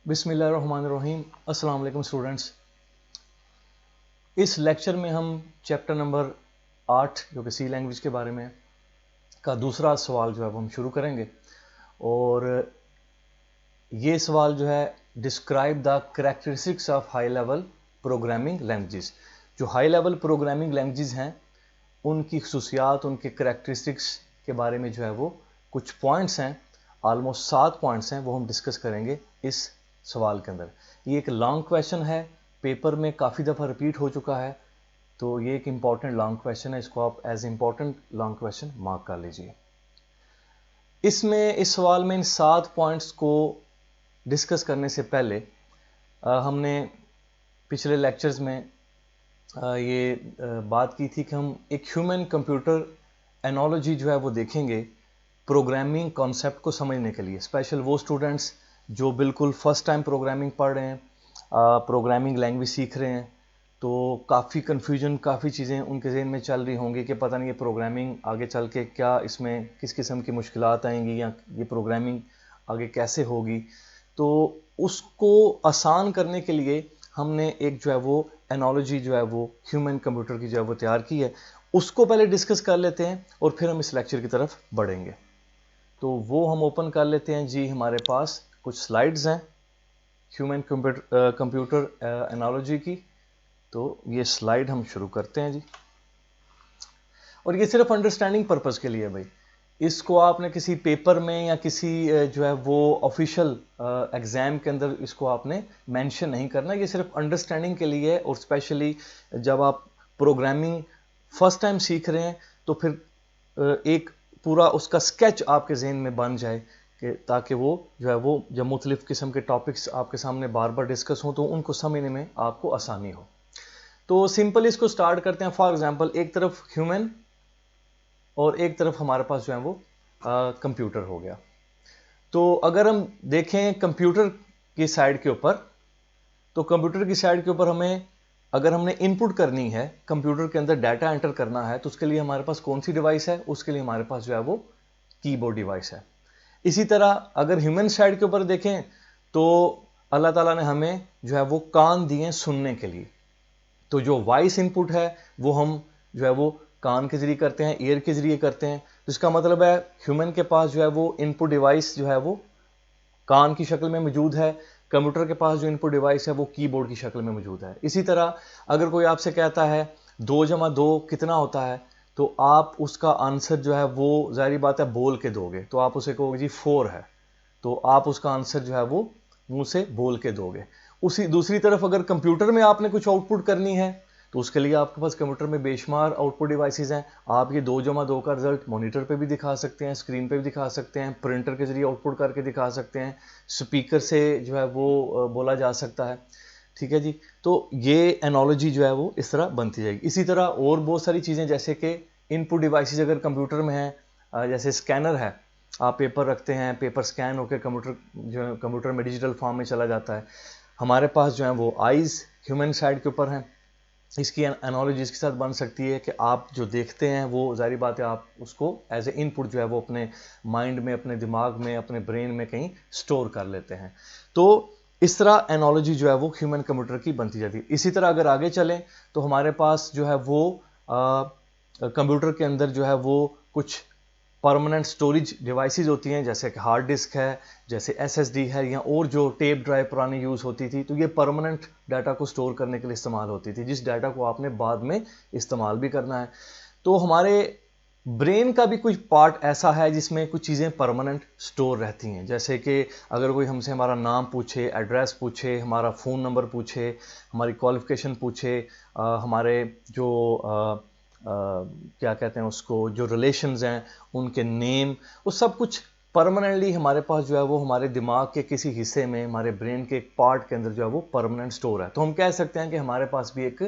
बिस्मिल्लाहिर्रहमानिर्रहीम। अस्सलाम वालेकुम स्टूडेंट्स। इस लेक्चर में हम चैप्टर नंबर 8 जो कि सी लैंग्वेज के बारे में का दूसरा सवाल जो है वो हम शुरू करेंगे। और ये सवाल जो है describe the characteristics of high level programming languages. जो हाई लेवल प्रोग्रामिंग लैंग्वेजेस हैं उनकी खसूसियात, उनके करैक्टरिस्टिक्स के बारे में जो है वो कुछ पॉइंट्स हैं, ऑलमोस्ट 7 पॉइंट्स हैं, वो हम डिस्कस करेंगे इस सवाल के अंदर। ये एक लॉन्ग क्वेश्चन है, पेपर में काफ़ी दफ़ा रिपीट हो चुका है, तो ये एक इम्पॉर्टेंट लॉन्ग क्वेश्चन है, इसको आप as important long question mark कर लीजिए। इस सवाल में इन 7 पॉइंट्स को डिस्कस करने से पहले हमने पिछले लेक्चर्स में बात की थी कि हम एक ह्यूमन कंप्यूटर एनालॉजी जो है वो देखेंगे प्रोग्रामिंग कॉन्सेप्ट को समझने के लिए। स्पेशल वो स्टूडेंट्स जो बिल्कुल फर्स्ट टाइम प्रोग्रामिंग पढ़ रहे हैं, प्रोग्रामिंग लैंग्वेज सीख रहे हैं, तो काफ़ी कन्फ्यूजन, काफ़ी चीज़ें उनके जहन में चल रही होंगी कि पता नहीं ये प्रोग्रामिंग आगे चल के क्या, इसमें किस किस्म की मुश्किलात आएंगी या ये प्रोग्रामिंग आगे कैसे होगी। तो उसको आसान करने के लिए हमने एक जो है वो एनालॉजी जो है वो ह्यूमन कंप्यूटर की जो है वो तैयार की है। उसको पहले डिस्कस कर लेते हैं और फिर हम इस लेक्चर की तरफ बढ़ेंगे। तो वो हम ओपन कर लेते हैं जी। हमारे पास कुछ स्लाइड्स हैं ह्यूमन कंप्यूटर एनालॉजी की, तो ये स्लाइड हम शुरू करते हैं जी। और ये सिर्फ अंडरस्टैंडिंग पर्पस के लिए है भाई, इसको आपने किसी पेपर में या किसी जो है वो ऑफिशियल एग्जाम के अंदर इसको आपने मेंशन नहीं करना। ये सिर्फ अंडरस्टैंडिंग के लिए है। और स्पेशली जब आप प्रोग्रामिंग फर्स्ट टाइम सीख रहे हैं तो फिर एक पूरा उसका स्केच आपके जहन में बन जाए कि ताकि वो जो है वो जब मुख्तलिफ किस्म के टॉपिक्स आपके सामने बार बार डिस्कस हों तो उनको समझने में आपको आसानी हो। तो सिंपल इसको स्टार्ट करते हैं। फॉर एग्जांपल एक तरफ ह्यूमन और एक तरफ हमारे पास जो है वो कंप्यूटर हो गया। तो अगर हम देखें कंप्यूटर की साइड के ऊपर, तो कंप्यूटर की साइड के ऊपर हमें अगर हमने इनपुट करनी है, कंप्यूटर के अंदर डाटा एंटर करना है, तो उसके लिए हमारे पास कौन सी डिवाइस है? उसके लिए हमारे पास जो है वो कीबोर्ड डिवाइस है। इसी तरह अगर ह्यूमन साइड के ऊपर देखें तो अल्लाह ताला ने हमें जो है वो कान दिए सुनने के लिए। तो जो वॉइस इनपुट है वो हम जो है वो कान के जरिए करते हैं, ईयर के जरिए करते हैं। तो इसका मतलब है ह्यूमन के पास जो है वो इनपुट डिवाइस जो है वो कान की शक्ल में मौजूद है, कंप्यूटर के पास जो इनपुट डिवाइस है वो कीबोर्ड की शक्ल में मौजूद है। इसी तरह अगर कोई आपसे कहता है 2 + 2 कितना होता है, तो आप उसका आंसर जो है वो जाहिर बात है बोल के दोगे। तो आप उसे कहोगे जी 4 है, तो आप उसका आंसर जो है वो मुंह से बोल के दोगे। उसी दूसरी तरफ अगर कंप्यूटर में आपने कुछ आउटपुट करनी है तो उसके लिए आपके पास कंप्यूटर में बेशुमार आउटपुट डिवाइसेस हैं। आप ये 2 + 2 का रिजल्ट मॉनिटर पे भी दिखा सकते हैं, स्क्रीन पे भी दिखा सकते हैं, प्रिंटर के जरिए आउटपुट करके दिखा सकते हैं, स्पीकर से जो है वो बोला जा सकता है। ठीक है जी। तो ये एनालॉजी जो है वो इस तरह बनती जाएगी। इसी तरह और बहुत सारी चीज़ें जैसे कि इनपुट डिवाइसेस अगर कंप्यूटर में हैं, जैसे स्कैनर है, आप पेपर रखते हैं, पेपर स्कैन होकर कंप्यूटर जो है कंप्यूटर में डिजिटल फॉर्म में चला जाता है। हमारे पास जो है वो आइज़ ह्यूमन साइड के ऊपर हैं। इसकी एनालॉजी इसके साथ बन सकती है कि आप जो देखते हैं वो जाहिर बात है आप उसको एज ए इनपुट जो है वो अपने माइंड में, अपने दिमाग में, अपने ब्रेन में कहीं स्टोर कर लेते हैं। तो इस तरह एनालॉजी जो है वो ह्यूमन कंप्यूटर की बनती जाती है। इसी तरह अगर आगे चलें तो हमारे पास जो है वो कंप्यूटर के अंदर जो है वो कुछ परमानेंट स्टोरेज डिवाइसेस होती हैं, जैसे कि हार्ड डिस्क है, जैसे एसएसडी है, या और जो टेप ड्राइव पुरानी यूज़ होती थी। तो ये परमानेंट डाटा को स्टोर करने के लिए इस्तेमाल होती थी, जिस डाटा को आपने बाद में इस्तेमाल भी करना है। तो हमारे ब्रेन का भी कुछ पार्ट ऐसा है जिसमें कुछ चीज़ें परमानेंट स्टोर रहती हैं। जैसे कि अगर कोई हमसे हमारा नाम पूछे, एड्रेस पूछे, हमारा फ़ोन नंबर पूछे, हमारी क्वालिफ़िकेशन पूछे, हमारे जो क्या कहते हैं उसको, जो रिलेशंस हैं उनके नेम, वो सब कुछ परमानेंटली हमारे पास जो है वो हमारे दिमाग के किसी हिस्से में, हमारे ब्रेन के एक पार्ट के अंदर जो है वो परमानेंट स्टोर है। तो हम कह सकते हैं कि हमारे पास भी एक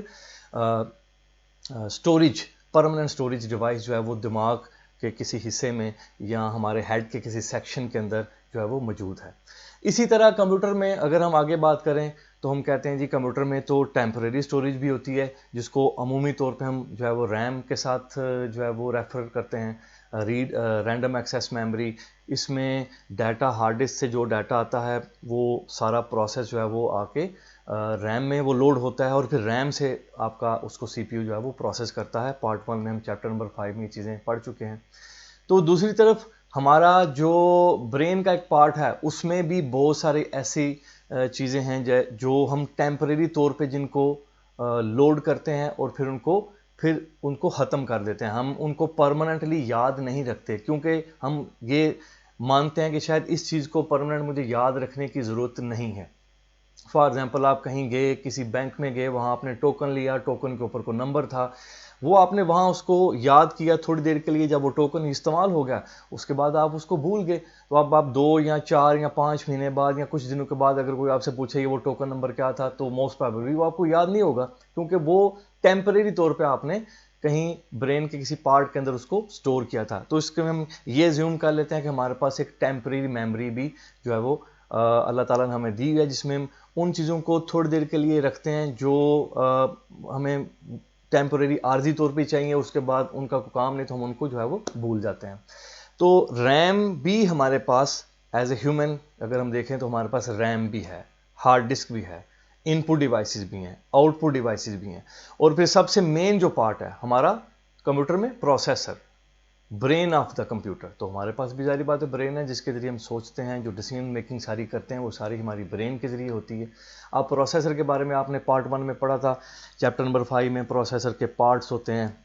स्टोरेज, परमानेंट स्टोरेज डिवाइस जो है वो दिमाग के किसी हिस्से में या हमारे हेड के किसी सेक्शन के अंदर जो है वो मौजूद है। इसी तरह कंप्यूटर में अगर हम आगे बात करें तो हम कहते हैं जी कंप्यूटर में तो टेम्परेरी स्टोरेज भी होती है, जिसको अमूमी तौर पे हम जो है वो रैम के साथ जो है वो रेफर करते हैं। रीड रैंडम एक्सेस मेमोरी, इसमें डाटा हार्ड डिस्क से जो डाटा आता है वो सारा प्रोसेस जो है वो आके रैम में वो लोड होता है और फिर रैम से आपका उसको सीपीयू जो है वो प्रोसेस करता है। पार्ट 1 में हम चैप्टर नंबर 5 में ये चीज़ें पढ़ चुके हैं। तो दूसरी तरफ हमारा जो ब्रेन का एक पार्ट है उसमें भी बहुत सारी ऐसी चीज़ें हैं जो हम टेम्परेरी तौर पे जिनको लोड करते हैं और फिर उनको ख़त्म कर देते हैं। हम उनको परमानेंटली याद नहीं रखते, क्योंकि हम ये मानते हैं कि शायद इस चीज़ को परमानेंट मुझे याद रखने की ज़रूरत नहीं है। फॉर एग्जाम्पल, आप कहीं गए, किसी बैंक में गए, वहाँ आपने टोकन लिया, टोकन के ऊपर कोई नंबर था, वो आपने वहाँ उसको याद किया थोड़ी देर के लिए, जब वो टोकन इस्तेमाल हो गया उसके बाद आप उसको भूल गए। तो अब आप 2 या 4 या 5 महीने बाद या कुछ दिनों के बाद अगर कोई आपसे पूछे वो टोकन नंबर क्या था, तो मोस्ट प्रोबेबली वो आपको याद नहीं होगा, क्योंकि वो टेम्परेरी तौर पर आपने कहीं ब्रेन के किसी पार्ट के अंदर उसको स्टोर किया था। तो इसके हम ये ज्यूम कर लेते हैं कि हमारे पास एक टेम्परेरी मेमोरी भी जो है वो अल्लाह ताला ने हमें दी है, जिसमें हम उन चीज़ों को थोड़ी देर के लिए रखते हैं जो हमें टेम्परेरी आर्जी तौर पे चाहिए, उसके बाद उनका कोई काम नहीं तो हम उनको जो है वो भूल जाते हैं। तो रैम भी हमारे पास एज ए ह्यूमन अगर हम देखें तो हमारे पास रैम भी है, हार्ड डिस्क भी है, इनपुट डिवाइसेस भी हैं, आउटपुट डिवाइसेस भी हैं, और फिर सबसे मेन जो पार्ट है हमारा कंप्यूटर में processor, brain of the computer. तो हमारे पास भी जारी बात है ब्रेन है, जिसके जरिए हम सोचते हैं, जो डिसीजन मेकिंग सारी करते हैं वो सारी हमारी ब्रेन के जरिए होती है। अब प्रोसेसर के बारे में आपने पार्ट 1 में पढ़ा था, चैप्टर नंबर 5 में प्रोसेसर के पार्ट्स होते हैं,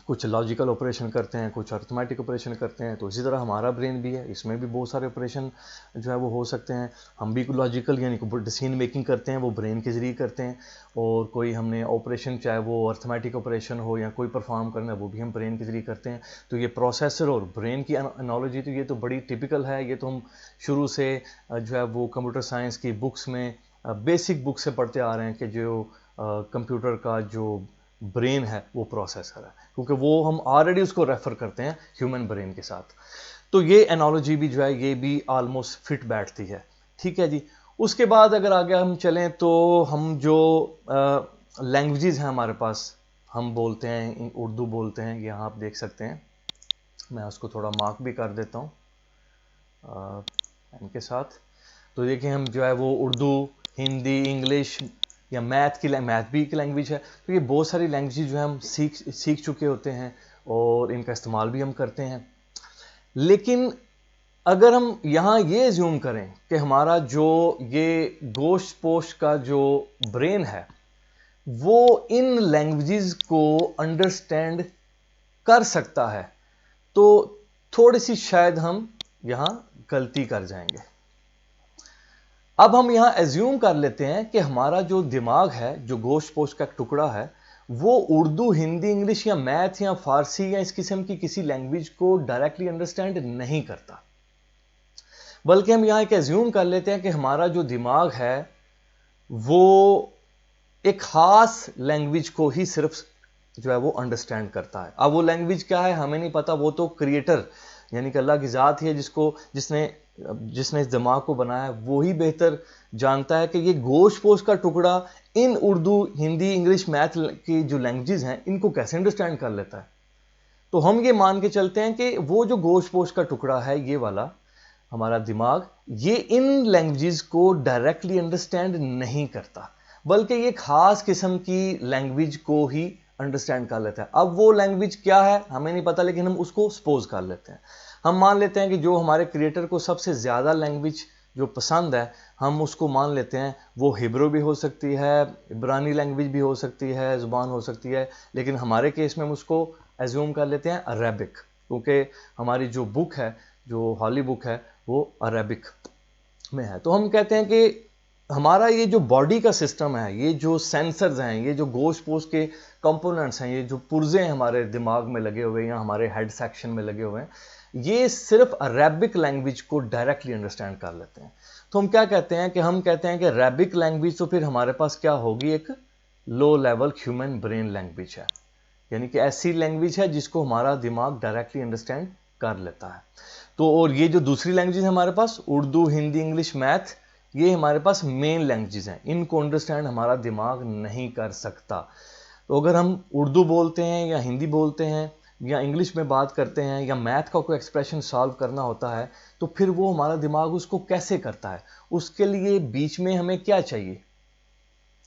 कुछ लॉजिकल ऑपरेशन करते हैं, कुछ अर्थमेटिक ऑपरेशन करते हैं। तो इसी तरह हमारा ब्रेन भी है, इसमें भी बहुत सारे ऑपरेशन जो है वो हो सकते हैं। हम भी लॉजिकल यानी डिसीजन मेकिंग करते हैं वो ब्रेन के जरिए करते हैं, और कोई हमने ऑपरेशन चाहे वो अर्थमेटिक ऑपरेशन हो या कोई परफॉर्म करना है वो भी हम ब्रेन के जरिए करते हैं। तो ये प्रोसेसर और ब्रेन की एनालॉजी तो ये तो बड़ी टिपिकल है, ये तो हम शुरू से जो है वो कंप्यूटर साइंस की बुक्स में बेसिक बुक से पढ़ते आ रहे हैं कि जो कंप्यूटर का जो ब्रेन है वो प्रोसेसर है, क्योंकि वो हम ऑलरेडी उसको रेफर करते हैं ह्यूमन ब्रेन के साथ। तो ये एनालॉजी भी जो है ये भी ऑलमोस्ट फिट बैठती है। ठीक है जी। उसके बाद अगर आगे हम चलें तो हम जो लैंग्वेजेस हैं हमारे पास, हम बोलते हैं उर्दू बोलते हैं, यहाँ आप देख सकते हैं, मैं उसको थोड़ा मार्क भी कर देता हूँ इनके साथ। तो देखिए हम जो है वो उर्दू, हिंदी, इंग्लिश या मैथ भी एक लैंग्वेज है। तो ये बहुत सारी लैंग्वेज जो है हम सीख चुके होते हैं और इनका इस्तेमाल भी हम करते हैं। लेकिन अगर हम यहाँ ये ज्यूम करें कि हमारा जो ये गोश्त पोश का जो ब्रेन है वो इन लैंग्वेजेस को अंडरस्टैंड कर सकता है, तो थोड़ी सी शायद हम यहाँ गलती कर जाएंगे। अब हम यहां एज्यूम कर लेते हैं कि हमारा जो दिमाग है, जो गोश्त पोश का टुकड़ा है, वो उर्दू, हिंदी, इंग्लिश या मैथ या फारसी या इस किस्म की किसी लैंग्वेज को डायरेक्टली अंडरस्टैंड नहीं करता, बल्कि हम यहां एक एज्यूम कर लेते हैं कि हमारा जो दिमाग है वो एक खास लैंग्वेज को ही सिर्फ जो है वो अंडरस्टैंड करता है। अब वो लैंग्वेज क्या है हमें नहीं पता, वो तो क्रिएटर यानी कि अल्लाह की ज़ात ही है, जिसने इस दिमाग को बनाया, वो ही बेहतर जानता है कि ये गोश्त पोश का टुकड़ा इन उर्दू, हिंदी, इंग्लिश, मैथ की जो लैंग्वेजेस हैं इनको कैसे अंडरस्टैंड कर लेता है। तो हम ये मान के चलते हैं कि वो जो गोश्त पोश का टुकड़ा है, ये वाला हमारा दिमाग, ये इन लैंग्वेजेस को डायरेक्टली अंडरस्टैंड नहीं करता, बल्कि ये खास किस्म की लैंग्वेज को ही अंडरस्टैंड कर लेता है। अब वो लैंग्वेज क्या है हमें नहीं पता, लेकिन हम उसको सपोज कर लेते हैं। हम मान लेते हैं कि जो हमारे क्रिएटर को सबसे ज़्यादा लैंग्वेज जो पसंद है, हम उसको मान लेते हैं वो हिब्रू भी हो सकती है, इब्रानी लैंग्वेज भी हो सकती है, ज़ुबान हो सकती है, लेकिन हमारे केस में हम उसको एज्यूम कर लेते हैं अरेबिक, क्योंकि हमारी जो बुक है, जो हॉली बुक है, वो अरेबिक में है। तो हम कहते हैं कि हमारा ये जो बॉडी का सिस्टम है, ये जो सेंसर्स हैं, ये जो गोश्त पोश के कंपोनेंट्स हैं, ये जो पुर्जे हैं हमारे दिमाग में लगे हुए हैं या हमारे हेड सेक्शन में लगे हुए हैं, ये सिर्फ अरेबिक लैंग्वेज को डायरेक्टली अंडरस्टैंड कर लेते हैं। तो हम क्या कहते हैं कि अरेबिक लैंग्वेज तो फिर हमारे पास क्या होगी, एक low level human brain language है, यानी कि ऐसी लैंग्वेज है जिसको हमारा दिमाग डायरेक्टली अंडरस्टैंड कर लेता है। तो और ये जो दूसरी लैंग्वेज है हमारे पास, उर्दू, हिंदी, इंग्लिश, मैथ, ये हमारे पास मेन लैंग्वेजेस हैं। इनको अंडरस्टैंड हमारा दिमाग नहीं कर सकता। तो अगर हम उर्दू बोलते हैं या हिंदी बोलते हैं या इंग्लिश में बात करते हैं या मैथ का कोई एक्सप्रेशन सॉल्व करना होता है, तो फिर वो हमारा दिमाग उसको कैसे करता है? उसके लिए बीच में हमें क्या चाहिए?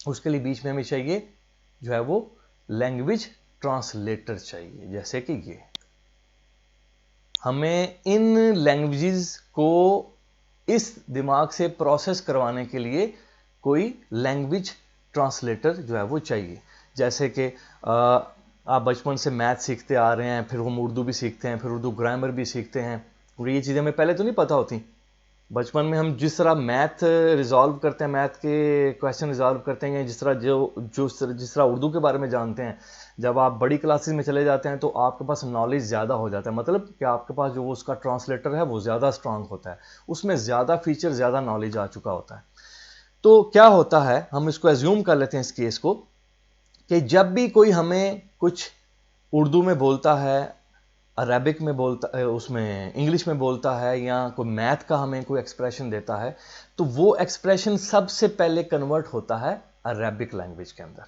उसके लिए बीच में हमें चाहिए जो है वो लैंग्वेज ट्रांसलेटर चाहिए। जैसे कि ये हमें इन लैंग्वेजेस को इस दिमाग से प्रोसेस करवाने के लिए कोई लैंग्वेज ट्रांसलेटर जो है वो चाहिए। जैसे कि आप बचपन से मैथ सीखते आ रहे हैं, फिर हम उर्दू भी सीखते हैं, फिर उर्दू ग्रामर भी सीखते हैं, और ये चीज़ें हमें पहले तो नहीं पता होती। बचपन में हम जिस तरह मैथ रिजॉल्व करते हैं, मैथ के क्वेश्चन रिजॉल्व करते हैं, जिस तरह जिस तरह उर्दू के बारे में जानते हैं, जब आप बड़ी क्लासेस में चले जाते हैं तो आपके पास नॉलेज ज़्यादा हो जाता है। मतलब कि आपके पास जो उसका ट्रांसलेटर है वो ज़्यादा स्ट्रांग होता है, उसमें ज़्यादा फीचर, ज़्यादा नॉलेज आ चुका होता है। तो क्या होता है, हम इसको एज्यूम कर लेते हैं इस केस को, कि जब भी कोई हमें कुछ उर्दू में बोलता है, अरबिक में बोलता है, उसमें इंग्लिश में बोलता है, या कोई मैथ का हमें कोई एक्सप्रेशन देता है, तो वो एक्सप्रेशन सबसे पहले कन्वर्ट होता है अरबिक लैंग्वेज के अंदर।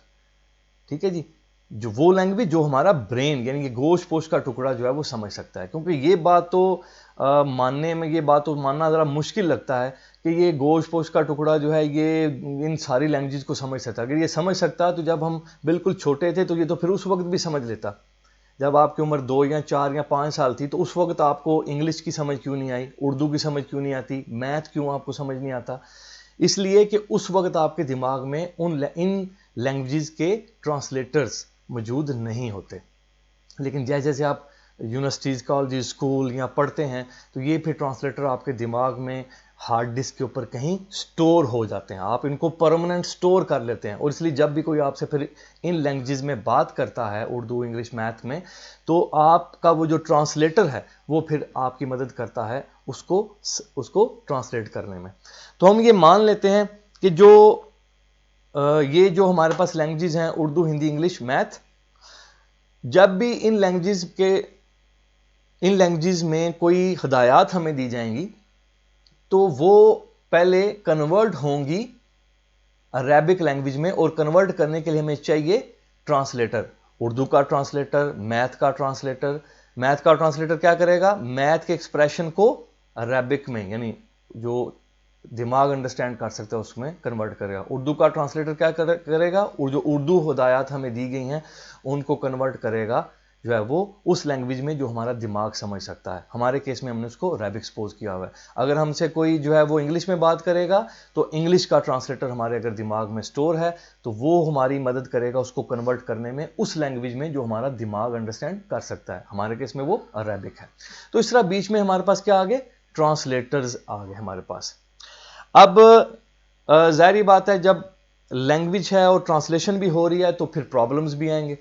ठीक है जी, जो वो लैंग्वेज जो हमारा ब्रेन यानी कि गोश्त पोश का टुकड़ा जो है वो समझ सकता है। क्योंकि ये बात तो मानना ज़रा मुश्किल लगता है कि ये गोश्त पोश का टुकड़ा जो है ये इन सारी लैंग्वेज को समझ सकता है। अगर ये समझ सकता तो जब हम बिल्कुल छोटे थे तो ये तो फिर उस वक्त भी समझ लेता। जब आपकी उम्र 2 या 4 या 5 साल थी तो उस वक्त आपको इंग्लिश की समझ क्यों नहीं आई, उर्दू की समझ क्यों नहीं आती, मैथ क्यों आपको समझ नहीं आता? इसलिए कि उस वक्त आपके दिमाग में इन लैंग्वेजेस के ट्रांसलेटर्स मौजूद नहीं होते। लेकिन जैसे जैसे आप यूनिवर्सिटीज़, कॉलेज, स्कूल या पढ़ते हैं तो ये फिर ट्रांसलेटर आपके दिमाग में हार्ड डिस्क के ऊपर कहीं स्टोर हो जाते हैं। आप इनको परमानेंट स्टोर कर लेते हैं, और इसलिए जब भी कोई आपसे फिर इन लैंग्वेजेस में बात करता है, उर्दू, इंग्लिश, मैथ में, तो आपका वो जो ट्रांसलेटर है वो फिर आपकी मदद करता है उसको ट्रांसलेट करने में। तो हम ये मान लेते हैं कि ये जो हमारे पास लैंग्वेजेस हैं, उर्दू, हिंदी, इंग्लिश, मैथ, जब भी इन लैंग्वेजेस में कोई हिदायत हमें दी जाएंगी तो वो पहले कन्वर्ट होंगी अरेबिक लैंग्वेज में, और कन्वर्ट करने के लिए हमें चाहिए ट्रांसलेटर। उर्दू का ट्रांसलेटर, मैथ का ट्रांसलेटर। मैथ का ट्रांसलेटर क्या करेगा? मैथ के एक्सप्रेशन को अरेबिक में, यानी जो दिमाग अंडरस्टैंड कर सकता है उसमें कन्वर्ट करेगा। उर्दू का ट्रांसलेटर क्या करेगा? जो उर्दू हिदायत हमें दी गई हैं उनको कन्वर्ट करेगा जो है वो उस लैंग्वेज में जो हमारा दिमाग समझ सकता है। हमारे केस में हमने उसको अरेबिक एक्सपोज किया हुआ है। अगर हमसे कोई जो है वो इंग्लिश में बात करेगा तो इंग्लिश का ट्रांसलेटर हमारे अगर दिमाग में स्टोर है तो वो हमारी मदद करेगा उसको कन्वर्ट करने में उस लैंग्वेज में जो हमारा दिमाग अंडरस्टैंड कर सकता है। हमारे केस में वो अरेबिक है। तो इस तरह बीच में हमारे पास क्या आ गए? ट्रांसलेटर्स आ गए हमारे पास। अब जाहिर बात है, जब लैंग्वेज है और ट्रांसलेशन भी हो रही है तो फिर प्रॉब्लम्स भी आएंगे।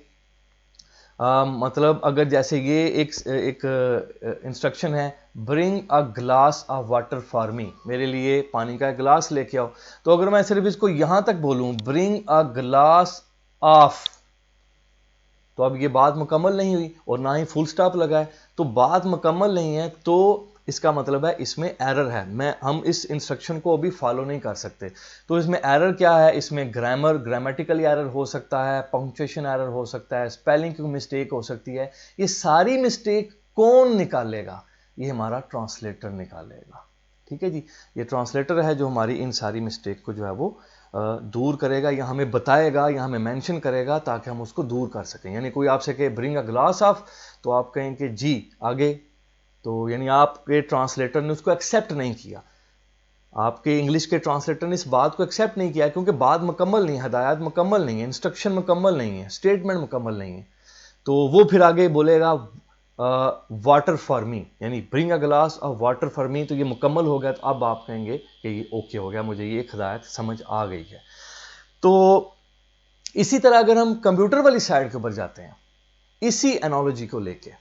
मतलब अगर जैसे ये एक इंस्ट्रक्शन है, bring a glass of water for me, मेरे लिए पानी का गिलास लेके आओ। तो अगर मैं सिर्फ इसको यहां तक बोलूं, ब्रिंग अ ग्लास ऑफ, तो अब ये बात मुकम्मल नहीं हुई, और ना ही फुल स्टॉप लगा है, तो बात मुकम्मल नहीं है, तो इसका मतलब है इसमें एरर है। हम इस इंस्ट्रक्शन को अभी फॉलो नहीं कर सकते। तो इसमें एरर क्या है? इसमें ग्रामेटिकल एरर हो सकता है, पंक्चुएशन एरर हो सकता है, स्पेलिंग की मिस्टेक हो सकती है। ये सारी मिस्टेक कौन निकालेगा? ये हमारा ट्रांसलेटर निकालेगा। ठीक है जी, ये ट्रांसलेटर है जो हमारी इन सारी मिस्टेक को जो है वो दूर करेगा, या हमें बताएगा, या हमें मेंशन करेगा, ताकि हम उसको दूर कर सकें। यानी कोई आपसे कहे ब्रिंग अ ग्लास ऑफ, तो आप कहें कि जी आगे, तो यानी आपके ट्रांसलेटर ने उसको एक्सेप्ट नहीं किया। आपके इंग्लिश के ट्रांसलेटर ने इस बात को एक्सेप्ट नहीं किया, क्योंकि बात मुकम्मल नहीं है, हिदायत मुकम्मल नहीं है, इंस्ट्रक्शन मुकम्मल नहीं है, स्टेटमेंट मुकम्मल नहीं है। तो वो फिर आगे बोलेगा वाटर फॉर मी, यानी bring a glass of water for me. तो ये मुकम्मल हो गया, तो अब आप कहेंगे कि ये ओके हो गया, मुझे ये एक हिदायत समझ आ गई है। तो इसी तरह अगर हम कंप्यूटर वाली साइड के ऊपर जाते हैं इसी एनालॉजी को लेके,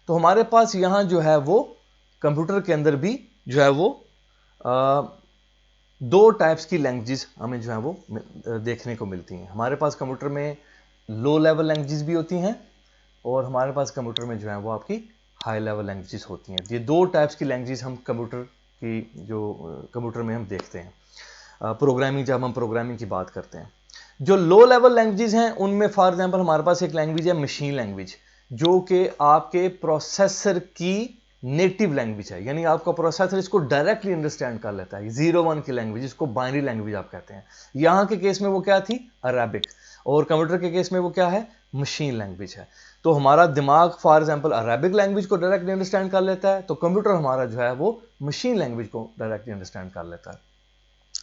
तो हमारे पास यहां जो है वो कंप्यूटर के अंदर भी जो है वो दो टाइप्स की लैंग्वेजेस हमें जो है वो देखने को मिलती हैं। हमारे पास कंप्यूटर में लो लेवल लैंग्वेजेस भी होती हैं, और हमारे पास कंप्यूटर में जो है वो आपकी हाई लेवल लैंग्वेजेस होती हैं। ये दो टाइप्स की लैंग्वेजेस हम कंप्यूटर की जो कंप्यूटर में हम देखते हैं प्रोग्रामिंग, जब हम प्रोग्रामिंग की बात करते हैं। जो लो लेवल लैंग्वेजेस हैं उनमें फॉर एग्जांपल हमारे पास एक लैंग्वेज है मशीन लैंग्वेज, जो कि आपके प्रोसेसर की नेटिव लैंग्वेज है, यानी आपका प्रोसेसर इसको डायरेक्टली अंडरस्टैंड कर लेता है। 0-1 की लैंग्वेज, इसको बाइनरी लैंग्वेज आप कहते हैं। यहां के केस में वो क्या थी, अरेबिक, और कंप्यूटर के केस में वो क्या है, मशीन लैंग्वेज है। तो हमारा दिमाग फॉर एग्जांपल अरेबिक लैंग्वेज को डायरेक्टली अंडरस्टैंड कर लेता है, तो कंप्यूटर हमारा जो है वो मशीन लैंग्वेज को डायरेक्टली अंडरस्टैंड कर लेता है।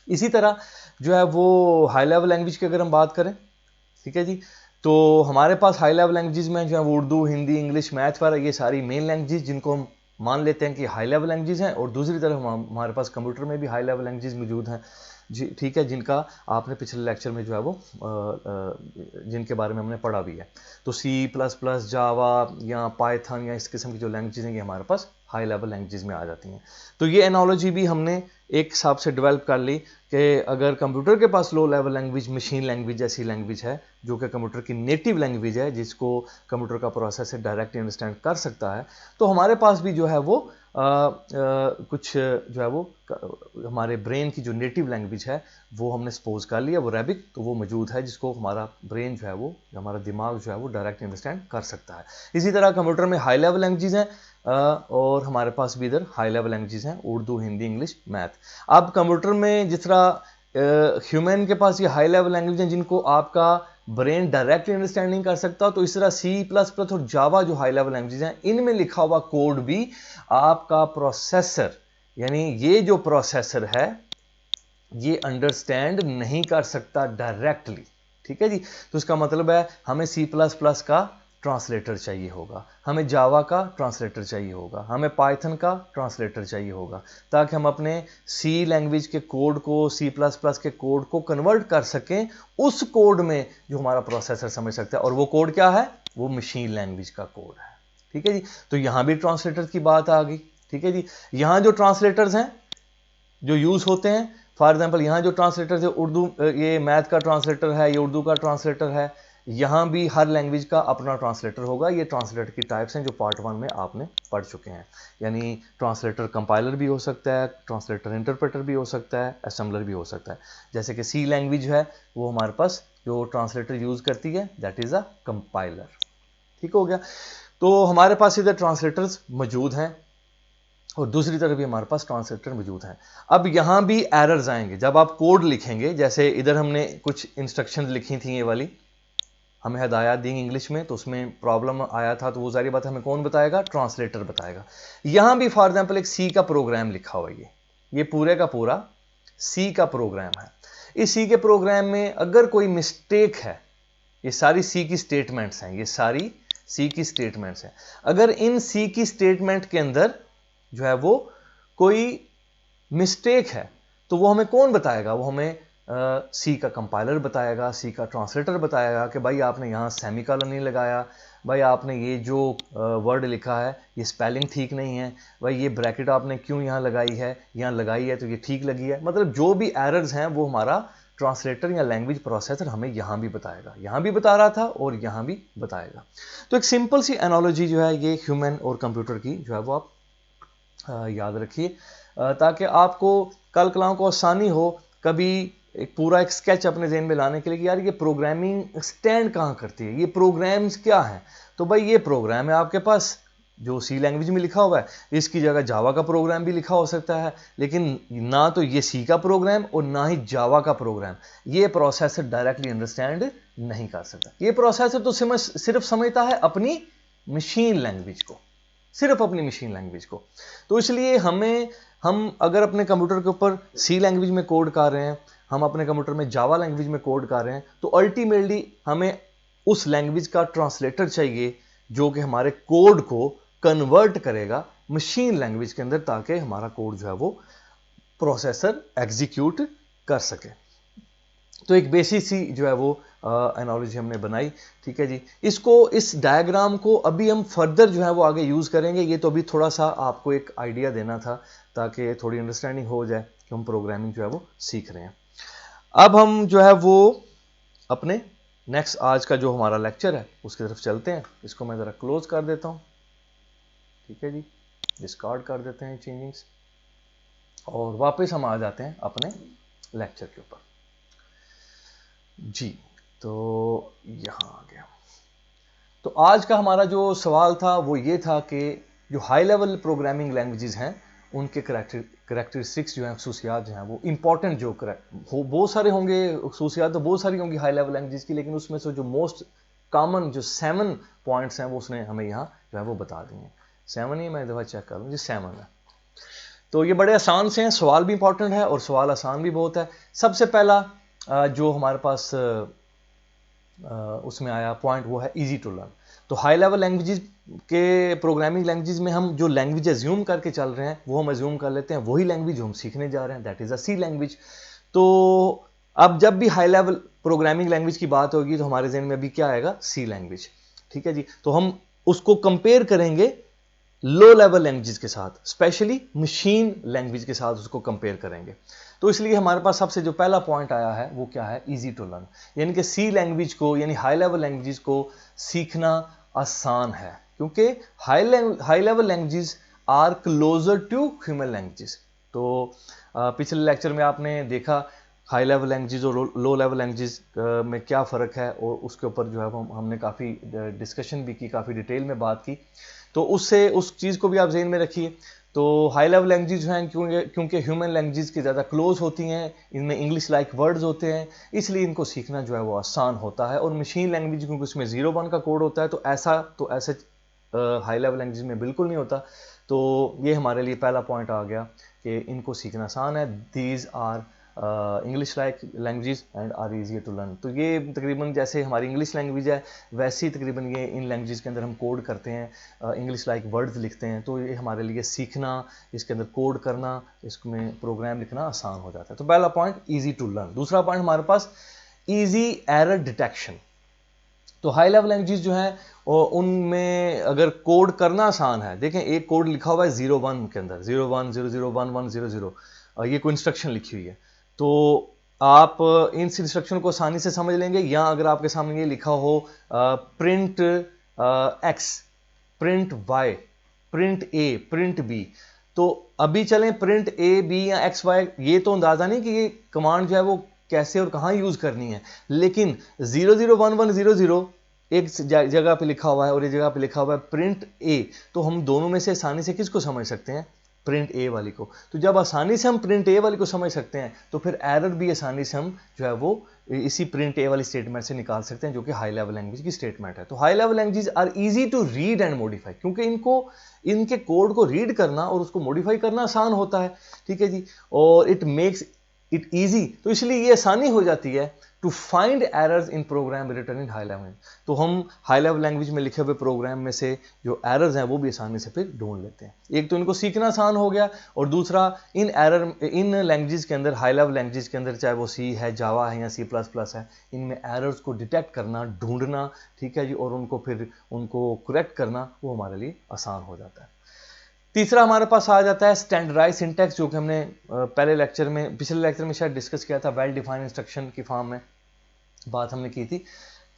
इसी तरह जो है वो हाई लेवल लैंग्वेज की अगर हम बात करें, ठीक है जी, तो हमारे पास हाई लेवल लैंग्वेजेस में जो है वो उर्दू, हिंदी, इंग्लिश, मैथ पर ये सारी मेन लैंग्वेजेस जिनको हम मान लेते हैं कि हाई लेवल लैंग्वेजेस हैं, और दूसरी तरफ हमारे पास कंप्यूटर में भी हाई लेवल लैंग्वेजेस मौजूद हैं जी, ठीक है, जिनका आपने पिछले लेक्चर में जो है वो जिनके बारे में हमने पढ़ा भी है। तो C++, जावा या पाइथन या इस किस्म की जो लैंग्वेजेस हैं ये हमारे पास हाई लेवल लैंग्वेजेस में आ जाती हैं। तो ये एनालॉजी भी हमने एक हिसाब से डेवलप कर ली कि अगर कंप्यूटर के पास low level language machine language जैसी लैंग्वेज है, जो कि कंप्यूटर की नेटिव लैंग्वेज है, जिसको कंप्यूटर का प्रोसेसर डायरेक्टली अंडरस्टैंड कर सकता है, तो हमारे पास भी जो है वो कुछ जो है वो हमारे ब्रेन की जो नेटिव लैंग्वेज है वो हमने सपोज कर लिया, वो अरेबिक, तो वो मौजूद है, जिसको हमारा ब्रेन जो है वो, हमारा दिमाग जो है वो डायरेक्टली अंडरस्टैंड कर सकता है। इसी तरह कंप्यूटर में हाई लेवल लैंग्वेजेस हैं और हमारे पास भी इधर हाई लेवल लैंग्वेजेस हैं, उर्दू, हिंदी, इंग्लिश, मैथ। अब कंप्यूटर में जिस तरह ह्यूमन के पास ये हाई लेवल लैंग्वेज हैं जिनको आपका ब्रेन डायरेक्टली अंडरस्टैंड नहीं कर सकता, तो इस तरह C++ और जावा जो हाई लेवल लैंग्वेज हैं, इनमें लिखा हुआ कोड भी आपका प्रोसेसर, यानी ये जो प्रोसेसर है ये अंडरस्टैंड नहीं कर सकता डायरेक्टली, ठीक है जी। तो इसका मतलब है हमें C++ का ट्रांसलेटर चाहिए होगा, हमें जावा का ट्रांसलेटर चाहिए होगा, हमें पाइथन का ट्रांसलेटर चाहिए होगा, ताकि हम अपने C लैंग्वेज के कोड को C++ के कोड को कन्वर्ट कर सकें उस कोड में जो हमारा प्रोसेसर समझ सकता है। और वो कोड क्या है, वो मशीन लैंग्वेज का कोड है, ठीक है जी। तो यहां भी ट्रांसलेटर की बात आ गई, ठीक है जी। यहां जो ट्रांसलेटर्स हैं जो यूज होते हैं, फॉर एग्जांपल यहां जो ट्रांसलेटर है उर्दू, ये मैथ का ट्रांसलेटर है, ये उर्दू का ट्रांसलेटर है, यहां भी हर लैंग्वेज का अपना ट्रांसलेटर होगा। ये ट्रांसलेटर की टाइप्स हैं जो पार्ट 1 में आपने पढ़ चुके हैं, यानी ट्रांसलेटर कंपाइलर भी हो सकता है, ट्रांसलेटर इंटरप्रेटर भी हो सकता है, असेंबलर भी हो सकता है। जैसे कि C लैंग्वेज है, वो हमारे पास जो ट्रांसलेटर यूज करती है दैट इज अ कंपाइलर, ठीक हो गया। तो हमारे पास इधर ट्रांसलेटर्स मौजूद हैं और दूसरी तरफ भी हमारे पास ट्रांसलेटर मौजूद हैं। अब यहां भी एरर्स आएंगे जब आप कोड लिखेंगे, जैसे इधर हमने कुछ इंस्ट्रक्शंस लिखी थी, ये वाली हमें हदायत दी इंग्लिश में, तो उसमें प्रॉब्लम आया था, तो वो सारी बात हमें कौन बताएगा, ट्रांसलेटर बताएगा। यहां भी फॉर एग्जांपल एक C का प्रोग्राम लिखा हुआ है, ये पूरे का पूरा C का प्रोग्राम है। इस C के प्रोग्राम में अगर कोई मिस्टेक है, ये सारी C की स्टेटमेंट्स हैं, ये सारी C की स्टेटमेंट्स हैं, अगर इन C की स्टेटमेंट के अंदर जो है वो कोई मिस्टेक है, तो वो हमें कौन बताएगा, वो हमें C का कंपाइलर बताएगा, C का ट्रांसलेटर बताएगा कि भाई आपने यहाँ सेमीकोलन नहीं लगाया, भाई आपने ये जो वर्ड लिखा है ये स्पेलिंग ठीक नहीं है, भाई ये ब्रैकेट आपने क्यों यहाँ लगाई है, यहाँ लगाई है तो ये ठीक लगी है। मतलब जो भी एरर्स हैं वो हमारा ट्रांसलेटर या लैंग्वेज प्रोसेसर हमें यहाँ भी बताएगा, यहाँ भी बता रहा था और यहाँ भी बताएगा। तो एक सिंपल सी एनालॉजी जो है ये ह्यूमन और कंप्यूटर की जो है वो आप याद रखिए, ताकि आपको कल कलाओं को आसानी हो कभी एक पूरा एक स्केच अपने ज़हन में लाने के लिए कि यार ये प्रोग्रामिंग स्टैंड कहाँ करती है, ये प्रोग्राम्स क्या हैं। तो भाई ये प्रोग्राम है आपके पास जो C लैंग्वेज में लिखा हुआ है, इसकी जगह जावा का प्रोग्राम भी लिखा हो सकता है, लेकिन ना तो ये C का प्रोग्राम और ना ही जावा का प्रोग्राम ये प्रोसेसर डायरेक्टली अंडरस्टैंड नहीं कर सकता। ये प्रोसेसर तो सिर्फ समझता है अपनी मशीन लैंग्वेज को, सिर्फ अपनी मशीन लैंग्वेज को। तो इसलिए हम अगर अपने कंप्यूटर के ऊपर C लैंग्वेज में कोड कर रहे हैं, हम अपने कंप्यूटर में जावा लैंग्वेज में कोड कर रहे हैं, तो अल्टीमेटली हमें उस लैंग्वेज का ट्रांसलेटर चाहिए जो कि हमारे कोड को कन्वर्ट करेगा मशीन लैंग्वेज के अंदर, ताकि हमारा कोड जो है वो प्रोसेसर एग्जीक्यूट कर सके। तो एक बेसिक सी जो है वो एनालॉजी हमने बनाई, ठीक है जी। इस डायग्राम को अभी हम फर्दर जो है वो आगे यूज करेंगे। ये तो अभी थोड़ा सा आपको एक आइडिया देना था ताकि थोड़ी अंडरस्टैंडिंग हो जाए कि हम प्रोग्रामिंग जो है वो सीख रहे हैं। अब हम जो है वो अपने नेक्स्ट आज का जो हमारा लेक्चर है उसकी तरफ चलते हैं। इसको मैं जरा क्लोज कर देता हूं, ठीक है जी, डिस्कार्ड कर देते हैं चेंजिंग्स और वापस हम आ जाते हैं अपने लेक्चर के ऊपर जी। तो यहाँ आ गया। तो आज का हमारा जो सवाल था वो ये था कि जो हाई लेवल प्रोग्रामिंग लैंग्वेजेस हैं उनके करेक्टरिस्टिक्स जो हैं, खसूसियात जो हैं, वो इंपॉर्टेंट जो बहुत सारे होंगे, खसूसियात तो बहुत सारी होंगी हाई लेवल लैंग्वेजेस की, लेकिन उसमें से जो मोस्ट कॉमन जो 7 पॉइंट्स हैं वो उसने हमें यहाँ जो है वो बता दिए। 7 ही, मैं एक दफ़ा चेक कर लूँ जी, 7 है। तो ये बड़े आसान से हैं, सवाल भी इंपॉर्टेंट है और सवाल आसान भी बहुत है। सबसे पहला जो हमारे पास उसमें आया पॉइंट वो है इजी टू लर्न। तो हाई लेवल लैंग्वेजेस के प्रोग्रामिंग लैंग्वेजेस में हम जो लैंग्वेज एज्यूम करके चल रहे हैं वो हम एज्यूम कर लेते हैं वही लैंग्वेज जो हम सीखने जा रहे हैं, that is a C language. तो अब जब भी हाई लेवल प्रोग्रामिंग लैंग्वेज की बात होगी तो हमारे जहन में अभी क्या आएगा, सी लैंग्वेज। ठीक है जी, तो हम उसको कंपेयर करेंगे लो लेवल लैंग्वेज के साथ, स्पेशली मशीन लैंग्वेज के साथ उसको कंपेयर करेंगे। तो इसलिए हमारे पास सबसे जो पहला पॉइंट आया है वो क्या है, इजी टू लर्न, यानी कि सी लैंग्वेज को यानी हाई लेवल लैंग्वेज को सीखना आसान है, क्योंकि high level languages are closer to human languages. तो पिछले लेक्चर में आपने देखा हाई लेवल लैंग्वेजेस और लो लेवल लैंग्वेजेस में क्या फ़र्क है, और उसके ऊपर जो है हमने काफ़ी डिस्कशन भी की, काफ़ी डिटेल में बात की। तो उससे उस चीज़ को भी आप ज़हन में रखिए। तो हाई लेवल लैंग्वेज जो हैं क्योंकि ह्यूमन लैंग्वेज की ज़्यादा क्लोज होती हैं, इनमें इंग्लिश लाइक वर्ड्स होते हैं, इसलिए इनको सीखना जो है वो आसान होता है। और मशीन लैंग्वेज क्योंकि उसमें 0-1 का कोड होता है, तो ऐसे हाई लेवल लैंग्वेज में बिल्कुल नहीं होता। तो ये हमारे लिए पहला पॉइंट आ गया कि इनको सीखना आसान है। These are English like languages and are easy to learn. तो ये तकरीबन जैसे हमारी इंग्लिश लैंग्वेज है वैसे ही तकरीबन ये इन लैंग्वेजेस के अंदर हम कोड करते हैं, इंग्लिश लाइक वर्ड्स लिखते हैं। तो ये हमारे लिए सीखना, इसके अंदर कोड करना, इसमें प्रोग्राम लिखना आसान हो जाता है। तो पहला पॉइंट ईजी टू लर्न। दूसरा पॉइंट हमारे पास ईजी एरर डिटेक्शन। तो हाई लेवल लैंग्वेजेस जो हैं उनमें अगर कोड करना आसान है, देखें एक कोड लिखा हुआ है 0-1 के अंदर, 0-1 0-0 1-1 0-0, ये कोई इंस्ट्रक्शन लिखी हुई है। तो आप इन इंस्ट्रक्शन को आसानी से समझ लेंगे, या अगर आपके सामने ये लिखा हो print X, print Y, print A, print B, तो अभी चलें प्रिंट ए बी या एक्स वाई, ये तो अंदाजा नहीं कि ये कमांड जो है वो कैसे और कहां यूज करनी है। लेकिन 0-0-1-1-0-0 एक जगह पे लिखा हुआ है और एक जगह पे लिखा हुआ है प्रिंट ए, तो हम दोनों में से आसानी से किसको समझ सकते हैं, प्रिंट ए वाली को। तो जब आसानी से हम प्रिंट ए वाली को समझ सकते हैं तो फिर एरर भी आसानी से हम जो है वो इसी प्रिंट ए वाली स्टेटमेंट से निकाल सकते हैं, जो कि हाई लेवल लैंग्वेज की स्टेटमेंट है। तो high level languages are easy to read and modify, क्योंकि इनके कोड को रीड करना और उसको मॉडिफाई करना आसान होता है। ठीक है जी, और इट मेक्स इट इजी, तो इसलिए ये आसानी हो जाती है to find errors in program written in high level. तो हम हाई लेवल लैंग्वेज में लिखे हुए प्रोग्राम में से जो एरर्स हैं वो भी आसानी से फिर ढूंढ लेते हैं। एक तो इनको सीखना आसान हो गया, और दूसरा इन लैंग्वेजेस के अंदर, हाई लेवल लैंग्वेजेस के अंदर, चाहे वो सी है, जावा है या C++ है, इनमें एरर्स को डिटेक्ट करना, ढूंढना, ठीक है जी, और उनको करेक्ट करना वो हमारे लिए आसान हो जाता है। तीसरा हमारे पास आ जाता है स्टैंडर्डाइज सिंटैक्स, जो कि हमने पिछले लेक्चर में शायद डिस्कस किया था। वेल डिफाइंड इंस्ट्रक्शन की फॉर्म में बात हमने की थी